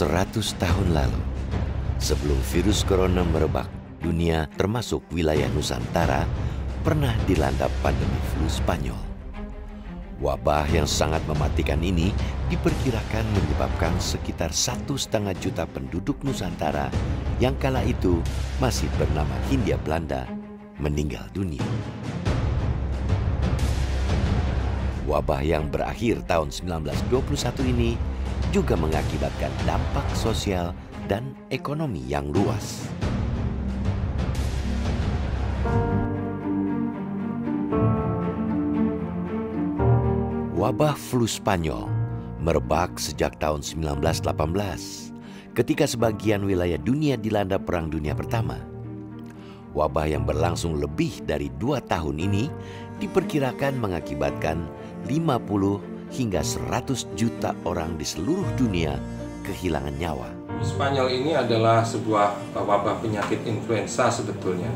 100 tahun lalu, sebelum virus corona merebak, dunia termasuk wilayah Nusantara pernah dilanda pandemi flu Spanyol. Wabah yang sangat mematikan ini diperkirakan menyebabkan sekitar 1,5 juta penduduk Nusantara yang kala itu masih bernama Hindia Belanda meninggal dunia. Wabah yang berakhir tahun 1921 ini juga mengakibatkan dampak sosial dan ekonomi yang luas. Wabah flu Spanyol merebak sejak tahun 1918 ketika sebagian wilayah dunia dilanda Perang Dunia Pertama. Wabah yang berlangsung lebih dari 2 tahun ini diperkirakan mengakibatkan 50 hingga 100 juta orang di seluruh dunia kehilangan nyawa. Spanyol ini adalah sebuah wabah penyakit influenza sebetulnya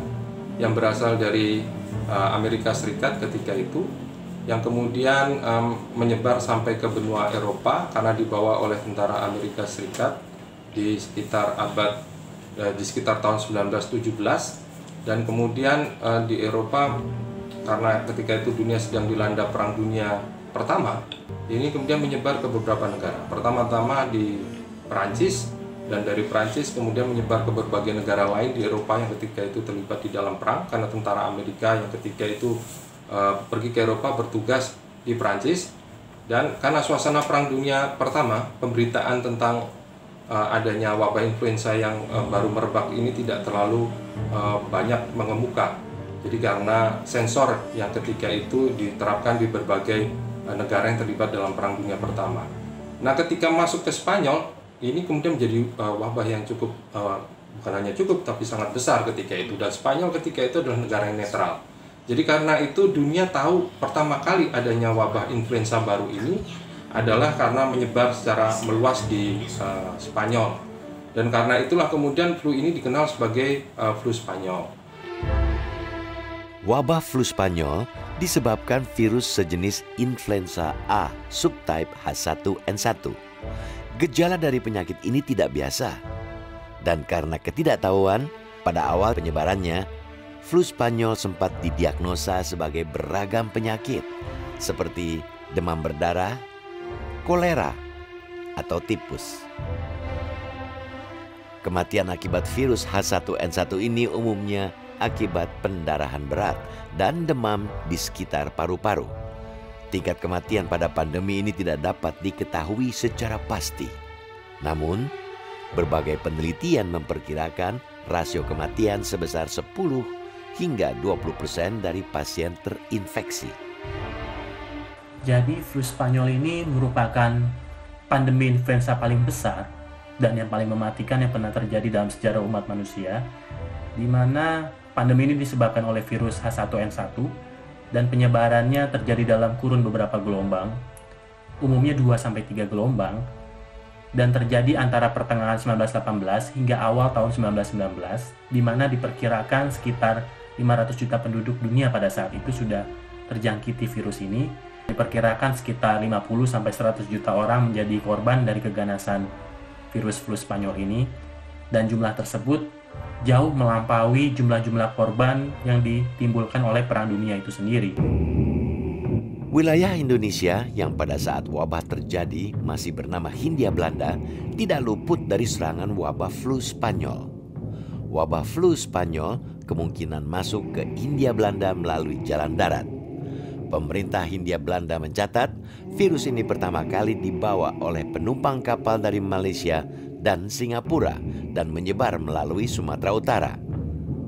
yang berasal dari Amerika Serikat ketika itu, yang kemudian menyebar sampai ke benua Eropa karena dibawa oleh tentara Amerika Serikat di sekitar tahun 1917, dan kemudian di Eropa karena ketika itu dunia sedang dilanda Perang Dunia Pertama, ini kemudian menyebar ke beberapa negara. Pertama-tama di Perancis, dan dari Perancis kemudian menyebar ke berbagai negara lain di Eropa yang ketika itu terlibat di dalam perang karena tentara Amerika yang ketika itu pergi ke Eropa bertugas di Perancis. Dan karena suasana Perang Dunia Pertama, pemberitaan tentang adanya wabah influenza yang baru merebak ini tidak terlalu banyak mengemuka. Jadi karena sensor yang ketika itu diterapkan di berbagai negara yang terlibat dalam Perang Dunia Pertama. Nah, ketika masuk ke Spanyol, ini kemudian menjadi wabah yang cukup, bukan hanya cukup, tapi sangat besar ketika itu. Dan Spanyol ketika itu adalah negara yang netral. Jadi karena itu dunia tahu pertama kali adanya wabah influenza baru ini adalah karena menyebar secara meluas di Spanyol. Dan karena itulah kemudian flu ini dikenal sebagai flu Spanyol. Wabah flu Spanyol disebabkan virus sejenis influenza A subtype H1N1. Gejala dari penyakit ini tidak biasa. Dan karena ketidaktahuan pada awal penyebarannya, flu Spanyol sempat didiagnosa sebagai beragam penyakit seperti demam berdarah, kolera, atau tipus. Kematian akibat virus H1N1 ini umumnya akibat pendarahan berat dan demam di sekitar paru-paru. Tingkat kematian pada pandemi ini tidak dapat diketahui secara pasti. Namun, berbagai penelitian memperkirakan rasio kematian sebesar 10 hingga 20% dari pasien terinfeksi. Jadi flu Spanyol ini merupakan pandemi influenza paling besar dan yang paling mematikan yang pernah terjadi dalam sejarah umat manusia, di mana pandemi ini disebabkan oleh virus H1N1 dan penyebarannya terjadi dalam kurun beberapa gelombang, umumnya 2-3 gelombang, dan terjadi antara pertengahan 1918 hingga awal tahun 1919, di mana diperkirakan sekitar 500 juta penduduk dunia pada saat itu sudah terjangkiti virus ini. Diperkirakan sekitar 50-100 juta orang menjadi korban dari keganasan virus flu Spanyol ini, dan jumlah tersebut jauh melampaui jumlah-jumlah korban yang ditimbulkan oleh Perang Dunia itu sendiri. Wilayah Indonesia yang pada saat wabah terjadi masih bernama Hindia Belanda tidak luput dari serangan wabah flu Spanyol. Wabah flu Spanyol kemungkinan masuk ke Hindia Belanda melalui jalan darat. Pemerintah Hindia Belanda mencatat virus ini pertama kali dibawa oleh penumpang kapal dari Malaysia dan Singapura dan menyebar melalui Sumatera Utara.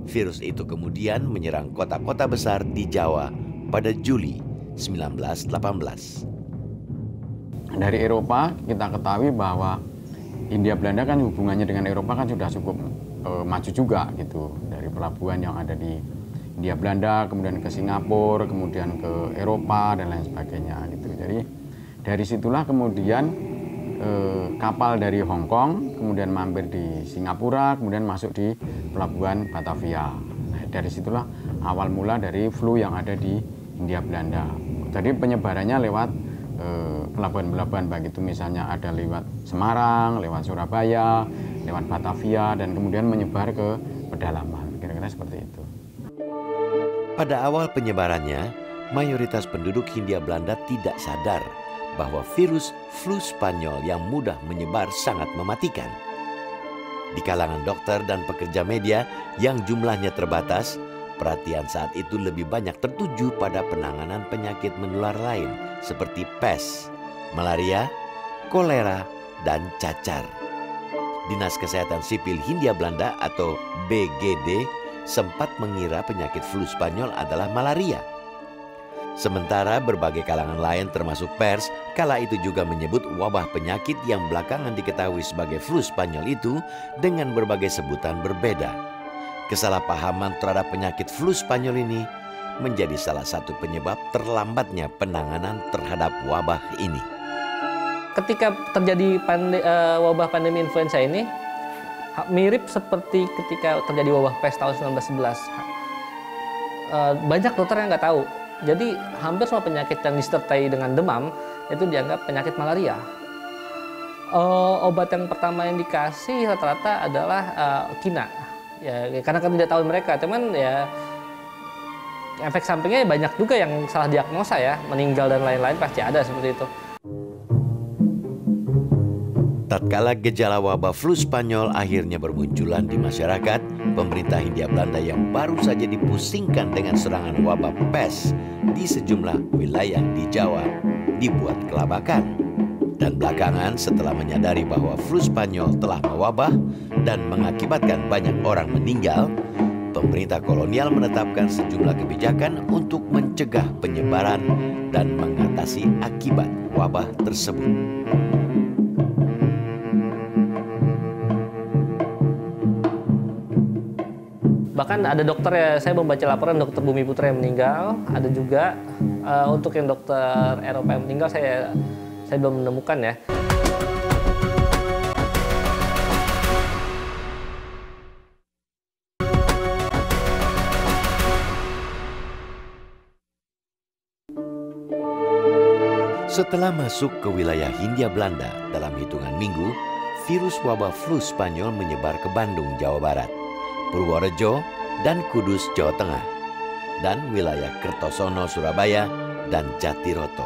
Virus itu kemudian menyerang kota-kota besar di Jawa pada Juli 1918. Dari Eropa kita ketahui bahwa Hindia Belanda kan hubungannya dengan Eropa kan sudah cukup maju juga gitu. Dari pelabuhan yang ada di Hindia Belanda, kemudian ke Singapura, kemudian ke Eropa dan lain sebagainya gitu. Jadi dari situlah kemudian kapal dari Hong Kong kemudian mampir di Singapura, kemudian masuk di pelabuhan Batavia. Nah, dari situlah awal mula dari flu yang ada di Hindia Belanda. Jadi penyebarannya lewat pelabuhan-pelabuhan, baik itu misalnya ada lewat Semarang, lewat Surabaya, lewat Batavia, dan kemudian menyebar ke pedalaman. Kira-kira seperti itu. Pada awal penyebarannya, mayoritas penduduk Hindia Belanda tidak sadar bahwa virus flu Spanyol yang mudah menyebar sangat mematikan. Di kalangan dokter dan pekerja media yang jumlahnya terbatas, perhatian saat itu lebih banyak tertuju pada penanganan penyakit menular lain seperti pes, malaria, kolera, dan cacar. Dinas Kesehatan Sipil Hindia Belanda atau BGD sempat mengira penyakit flu Spanyol adalah malaria. Sementara berbagai kalangan lain termasuk pers kala itu juga menyebut wabah penyakit yang belakangan diketahui sebagai flu Spanyol itu dengan berbagai sebutan berbeda. Kesalahpahaman terhadap penyakit flu Spanyol ini menjadi salah satu penyebab terlambatnya penanganan terhadap wabah ini. Ketika terjadi wabah pandemi influenza ini, mirip seperti ketika terjadi wabah pes tahun 1911. Banyak dokter yang nggak tahu. Jadi hampir semua penyakit yang disertai dengan demam itu dianggap penyakit malaria. Obat yang pertama yang dikasih rata-rata adalah kina. Ya, karena kan tidak tahu mereka, cuman ya efek sampingnya banyak juga yang salah diagnosa ya, meninggal dan lain-lain pasti ada seperti itu. Tatkala gejala wabah flu Spanyol akhirnya bermunculan di masyarakat, pemerintah Hindia Belanda yang baru saja dipusingkan dengan serangan wabah pes di sejumlah wilayah di Jawa dibuat kelabakan. Dan belakangan setelah menyadari bahwa flu Spanyol telah mewabah dan mengakibatkan banyak orang meninggal, pemerintah kolonial menetapkan sejumlah kebijakan untuk mencegah penyebaran dan mengatasi akibat wabah tersebut. Bahkan ada dokter ya, saya membaca laporan dokter Bumi Putra yang meninggal, ada juga untuk yang dokter Eropa yang meninggal saya belum menemukan ya. Setelah masuk ke wilayah Hindia Belanda dalam hitungan minggu, virus wabah flu Spanyol menyebar ke Bandung, Jawa Barat, Purworejo, dan Kudus, Jawa Tengah, dan wilayah Kertosono, Surabaya, dan Jatiroto.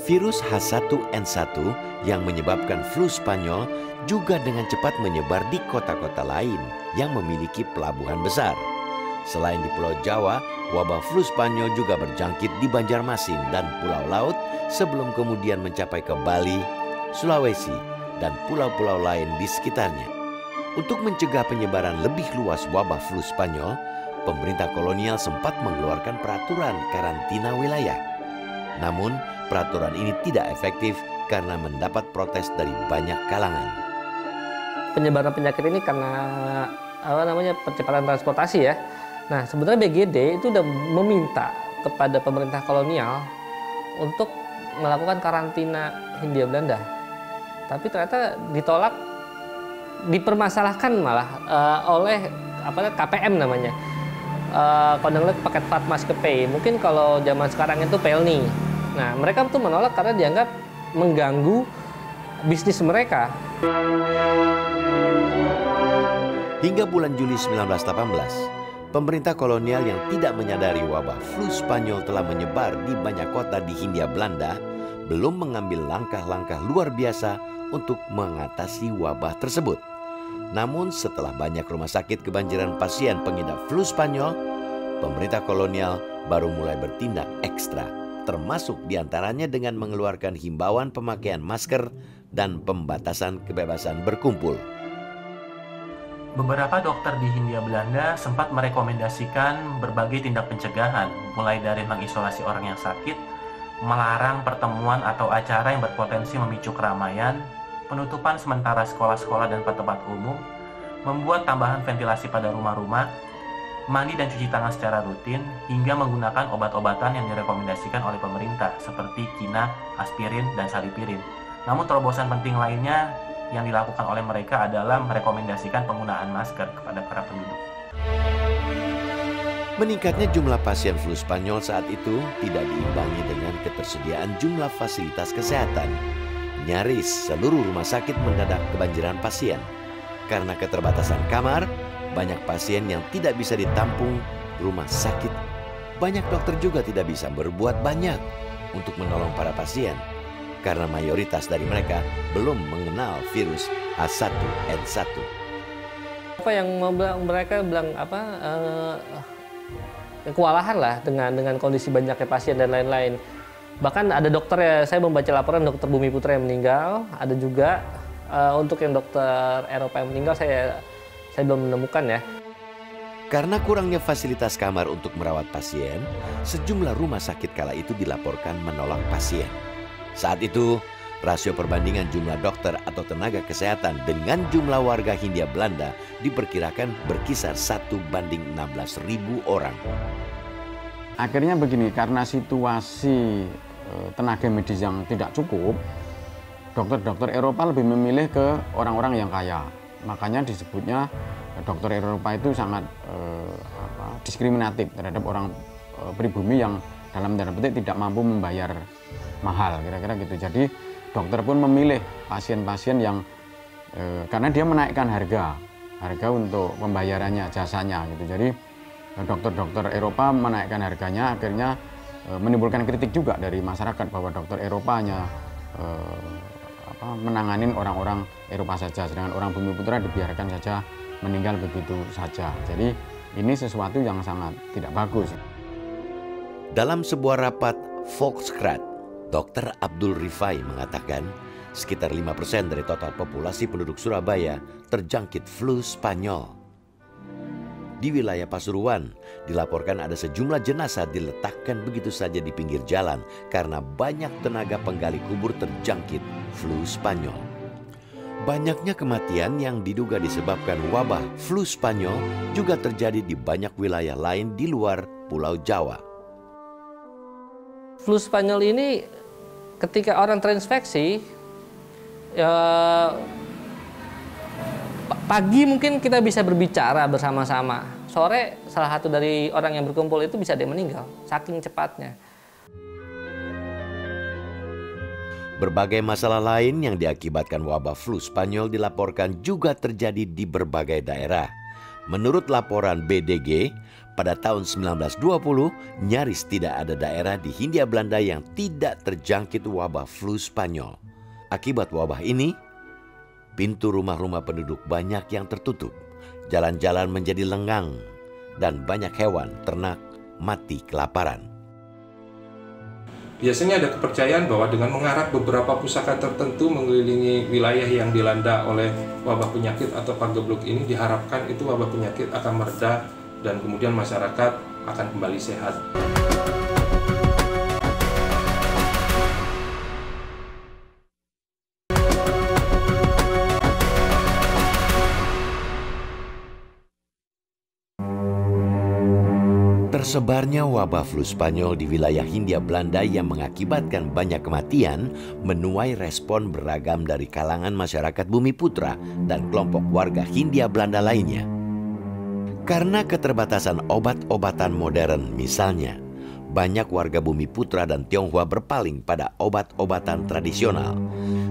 Virus H1N1 yang menyebabkan flu Spanyol juga dengan cepat menyebar di kota-kota lain yang memiliki pelabuhan besar. Selain di Pulau Jawa, wabah flu Spanyol juga berjangkit di Banjarmasin dan Pulau Laut sebelum kemudian mencapai ke Bali, Sulawesi, dan pulau-pulau lain di sekitarnya. Untuk mencegah penyebaran lebih luas wabah flu Spanyol, pemerintah kolonial sempat mengeluarkan peraturan karantina wilayah. Namun, peraturan ini tidak efektif karena mendapat protes dari banyak kalangan. Penyebaran penyakit ini karena percepatan transportasi ya. Nah, sebenarnya BGD itu sudah meminta kepada pemerintah kolonial untuk melakukan karantina Hindia Belanda. Tapi ternyata ditolak, dipermasalahkan malah oleh KPM namanya, Koninklijk Paket Vaart Maatschappij. Mungkin kalau zaman sekarang itu PELNI. Nah, mereka tuh menolak karena dianggap mengganggu bisnis mereka. Hingga bulan Juli 1918, pemerintah kolonial yang tidak menyadari wabah flu Spanyol telah menyebar di banyak kota di Hindia Belanda belum mengambil langkah-langkah luar biasa untuk mengatasi wabah tersebut. Namun setelah banyak rumah sakit kebanjiran pasien pengidap flu Spanyol, pemerintah kolonial baru mulai bertindak ekstra, termasuk diantaranya dengan mengeluarkan himbauan pemakaian masker dan pembatasan kebebasan berkumpul. Beberapa dokter di Hindia Belanda sempat merekomendasikan berbagai tindak pencegahan, mulai dari mengisolasi orang yang sakit, melarang pertemuan atau acara yang berpotensi memicu keramaian, penutupan sementara sekolah-sekolah dan tempat umum, membuat tambahan ventilasi pada rumah-rumah, mandi dan cuci tangan secara rutin, hingga menggunakan obat-obatan yang direkomendasikan oleh pemerintah seperti kina, aspirin, dan salipirin. Namun terobosan penting lainnya yang dilakukan oleh mereka adalah merekomendasikan penggunaan masker kepada para penduduk. Meningkatnya jumlah pasien flu Spanyol saat itu tidak diimbangi dengan ketersediaan jumlah fasilitas kesehatan. Nyaris seluruh rumah sakit mendadak kebanjiran pasien. Karena keterbatasan kamar, banyak pasien yang tidak bisa ditampung rumah sakit. Banyak dokter juga tidak bisa berbuat banyak untuk menolong para pasien. Karena mayoritas dari mereka belum mengenal virus H1N1. Apa yang mereka bilang kewalahan lah dengan kondisi banyaknya pasien dan lain-lain. Bahkan ada dokter ya, saya membaca laporan dokter Bumi Putra yang meninggal, ada juga untuk yang dokter Eropa yang meninggal saya belum menemukan ya. Karena kurangnya fasilitas kamar untuk merawat pasien, sejumlah rumah sakit kala itu dilaporkan menolak pasien. Saat itu, rasio perbandingan jumlah dokter atau tenaga kesehatan dengan jumlah warga Hindia Belanda diperkirakan berkisar 1:16.000 orang. Akhirnya begini, karena situasi tenaga medis yang tidak cukup, dokter-dokter Eropa lebih memilih ke orang-orang yang kaya. Makanya disebutnya dokter Eropa itu sangat diskriminatif terhadap orang pribumi yang dalam tanda petik tidak mampu membayar mahal, kira-kira gitu. Jadi dokter pun memilih pasien-pasien yang karena dia menaikkan harga untuk pembayarannya, jasanya gitu. Jadi dokter-dokter Eropa menaikkan harganya, akhirnya menimbulkan kritik juga dari masyarakat bahwa dokter Eropa hanya menanganin orang-orang Eropa saja, sedangkan orang Bumi Putra dibiarkan saja meninggal begitu saja. Jadi ini sesuatu yang sangat tidak bagus. Dalam sebuah rapat Volkskrant, Dr. Abdul Rifai mengatakan sekitar 5% dari total populasi penduduk Surabaya terjangkit flu Spanyol. Di wilayah Pasuruan, dilaporkan ada sejumlah jenazah diletakkan begitu saja di pinggir jalan karena banyak tenaga penggali kubur terjangkit flu Spanyol. Banyaknya kematian yang diduga disebabkan wabah flu Spanyol juga terjadi di banyak wilayah lain di luar Pulau Jawa. Flu Spanyol ini ketika orang terinfeksi, pagi mungkin kita bisa berbicara bersama-sama. Sore salah satu dari orang yang berkumpul itu bisa dia meninggal, saking cepatnya. Berbagai masalah lain yang diakibatkan wabah flu Spanyol dilaporkan juga terjadi di berbagai daerah. Menurut laporan BDG, pada tahun 1920, nyaris tidak ada daerah di Hindia Belanda yang tidak terjangkit wabah flu Spanyol. Akibat wabah ini, pintu rumah-rumah penduduk banyak yang tertutup, jalan-jalan menjadi lengang, dan banyak hewan ternak mati kelaparan. Biasanya ada kepercayaan bahwa dengan mengarak beberapa pusaka tertentu mengelilingi wilayah yang dilanda oleh wabah penyakit atau pagebluk ini, diharapkan itu wabah penyakit akan mereda dan kemudian masyarakat akan kembali sehat. Tersebarnya wabah flu Spanyol di wilayah Hindia Belanda yang mengakibatkan banyak kematian menuai respon beragam dari kalangan masyarakat Bumi Putra dan kelompok warga Hindia Belanda lainnya. Karena keterbatasan obat-obatan modern misalnya, banyak warga Bumi Putra dan Tionghoa berpaling pada obat-obatan tradisional.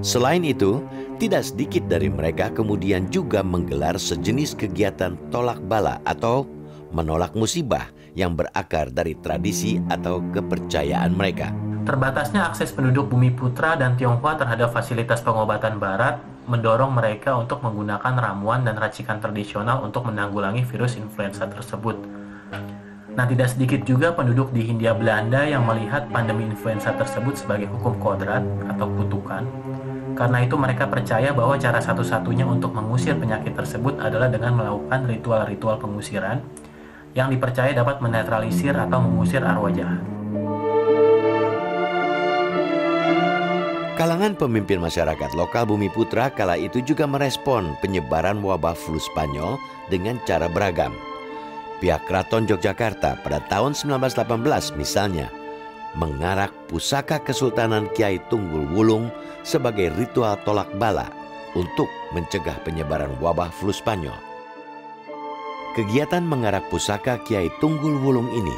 Selain itu, tidak sedikit dari mereka kemudian juga menggelar sejenis kegiatan tolak bala atau menolak musibah yang berakar dari tradisi atau kepercayaan mereka. Terbatasnya akses penduduk Bumi Putra dan Tionghoa terhadap fasilitas pengobatan barat mendorong mereka untuk menggunakan ramuan dan racikan tradisional untuk menanggulangi virus influenza tersebut. Nah, tidak sedikit juga penduduk di Hindia Belanda yang melihat pandemi influenza tersebut sebagai hukum kodrat atau kutukan. Karena itu mereka percaya bahwa cara satu-satunya untuk mengusir penyakit tersebut adalah dengan melakukan ritual-ritual pengusiran yang dipercaya dapat menetralisir atau mengusir arwah jahat. Kalangan pemimpin masyarakat lokal Bumi Putra kala itu juga merespon penyebaran wabah flu Spanyol dengan cara beragam. Pihak Keraton Yogyakarta pada tahun 1918 misalnya mengarak pusaka Kesultanan Kiai Tunggul Wulung sebagai ritual tolak bala untuk mencegah penyebaran wabah flu Spanyol. Kegiatan mengarak pusaka Kiai Tunggul Wulung ini,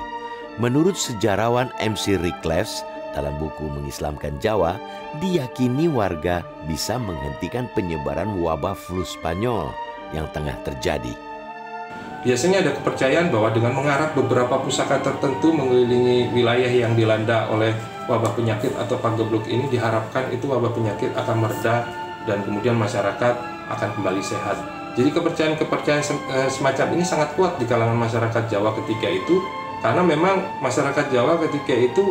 menurut sejarawan MC Rickleves dalam buku Mengislamkan Jawa, diyakini warga bisa menghentikan penyebaran wabah flu Spanyol yang tengah terjadi. Biasanya ada kepercayaan bahwa dengan mengarak beberapa pusaka tertentu mengelilingi wilayah yang dilanda oleh wabah penyakit atau pagebluk ini, diharapkan itu wabah penyakit akan mereda dan kemudian masyarakat akan kembali sehat. Jadi kepercayaan semacam ini sangat kuat di kalangan masyarakat Jawa ketika itu, karena memang masyarakat Jawa ketika itu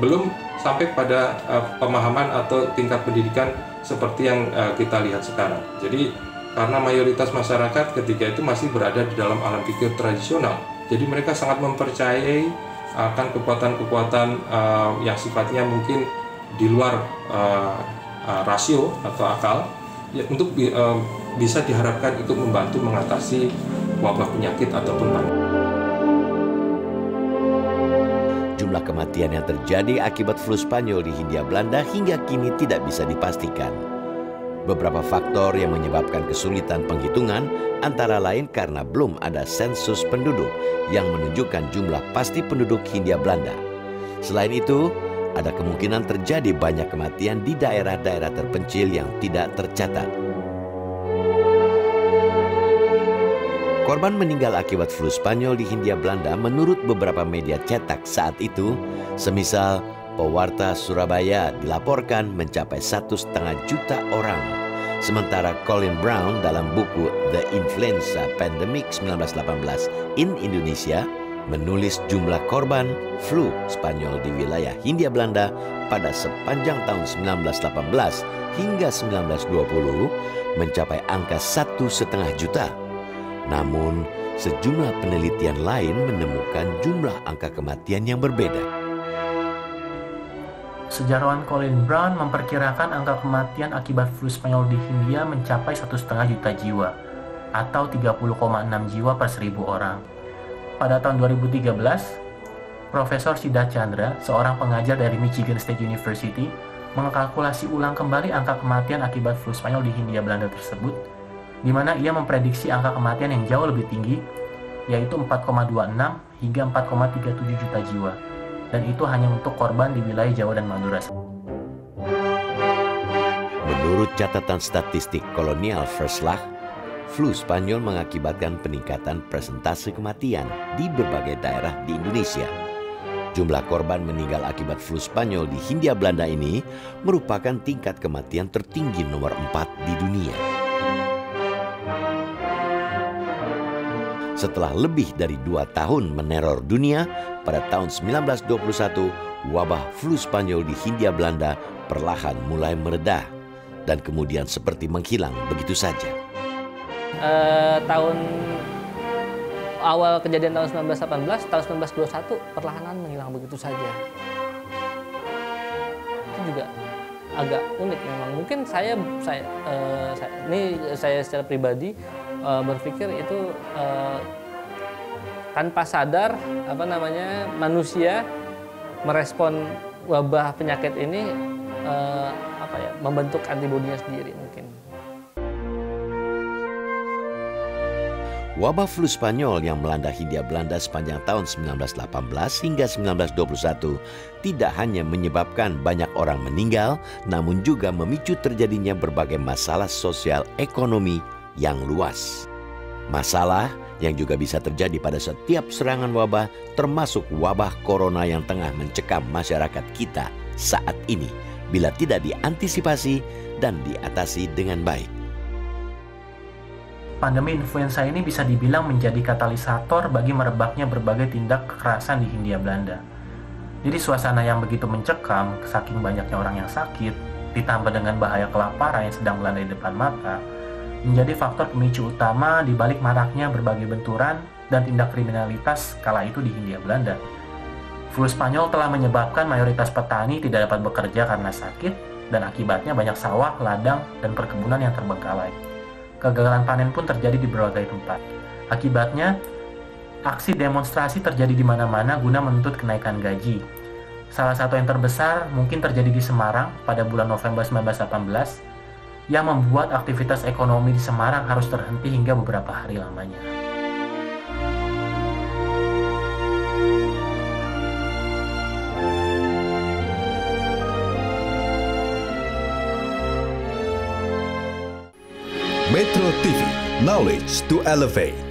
belum sampai pada pemahaman atau tingkat pendidikan seperti yang kita lihat sekarang. Jadi karena mayoritas masyarakat ketika itu masih berada di dalam alam pikir tradisional, jadi mereka sangat mempercayai akan kekuatan-kekuatan yang sifatnya mungkin di luar rasio atau akal, ya, untuk bisa diharapkan itu membantu mengatasi wabah penyakit ataupun pandemi. Jumlah kematian yang terjadi akibat flu Spanyol di Hindia Belanda hingga kini tidak bisa dipastikan. Beberapa faktor yang menyebabkan kesulitan penghitungan antara lain karena belum ada sensus penduduk yang menunjukkan jumlah pasti penduduk Hindia Belanda. Selain itu, ada kemungkinan terjadi banyak kematian di daerah-daerah terpencil yang tidak tercatat. Korban meninggal akibat flu Spanyol di Hindia Belanda menurut beberapa media cetak saat itu, semisal Pewarta Surabaya dilaporkan mencapai 1,5 juta orang. Sementara Colin Brown dalam buku The Influenza Pandemic 1918 in Indonesia menulis jumlah korban flu Spanyol di wilayah Hindia Belanda pada sepanjang tahun 1918 hingga 1920 mencapai angka 1,5 juta. Namun, sejumlah penelitian lain menemukan jumlah angka kematian yang berbeda. Sejarawan Colin Brown memperkirakan angka kematian akibat flu Spanyol di Hindia mencapai 1,5 juta jiwa, atau 30,6 jiwa per 1.000 orang. Pada tahun 2013, Profesor Siddha Chandra, seorang pengajar dari Michigan State University, mengkalkulasi ulang kembali angka kematian akibat flu Spanyol di Hindia Belanda tersebut, di mana ia memprediksi angka kematian yang jauh lebih tinggi, yaitu 4,26 hingga 4,37 juta jiwa. Dan itu hanya untuk korban di wilayah Jawa dan Madura. Menurut catatan statistik kolonial Verslag, flu Spanyol mengakibatkan peningkatan persentase kematian di berbagai daerah di Indonesia. Jumlah korban meninggal akibat flu Spanyol di Hindia Belanda ini merupakan tingkat kematian tertinggi nomor 4 di dunia. Setelah lebih dari 2 tahun meneror dunia, pada tahun 1921, wabah flu Spanyol di Hindia Belanda perlahan mulai mereda dan kemudian seperti menghilang begitu saja. Tahun awal kejadian tahun 1918, tahun 1921 perlahan menghilang begitu saja. Itu juga agak unik memang. Mungkin saya secara pribadi berpikir itu tanpa sadar manusia merespon wabah penyakit ini membentuk antibodinya sendiri mungkin. Wabah flu Spanyol yang melanda Hindia Belanda sepanjang tahun 1918 hingga 1921 tidak hanya menyebabkan banyak orang meninggal, namun juga memicu terjadinya berbagai masalah sosial ekonomi yang luas. Masalah yang juga bisa terjadi pada setiap serangan wabah, termasuk wabah corona yang tengah mencekam masyarakat kita saat ini, bila tidak diantisipasi dan diatasi dengan baik. Pandemi influenza ini bisa dibilang menjadi katalisator bagi merebaknya berbagai tindak kekerasan di Hindia Belanda. Jadi suasana yang begitu mencekam, saking banyaknya orang yang sakit, ditambah dengan bahaya kelaparan yang sedang melanda di depan mata, menjadi faktor pemicu utama di balik maraknya berbagai benturan dan tindak kriminalitas kala itu di Hindia Belanda. Flu Spanyol telah menyebabkan mayoritas petani tidak dapat bekerja karena sakit, dan akibatnya banyak sawah, ladang, dan perkebunan yang terbengkalai. Kegagalan panen pun terjadi di berbagai tempat. Akibatnya, aksi demonstrasi terjadi di mana-mana guna menuntut kenaikan gaji. Salah satu yang terbesar mungkin terjadi di Semarang pada bulan November 1918, yang membuat aktivitas ekonomi di Semarang harus terhenti hingga beberapa hari lamanya. Metro TV, knowledge to elevate.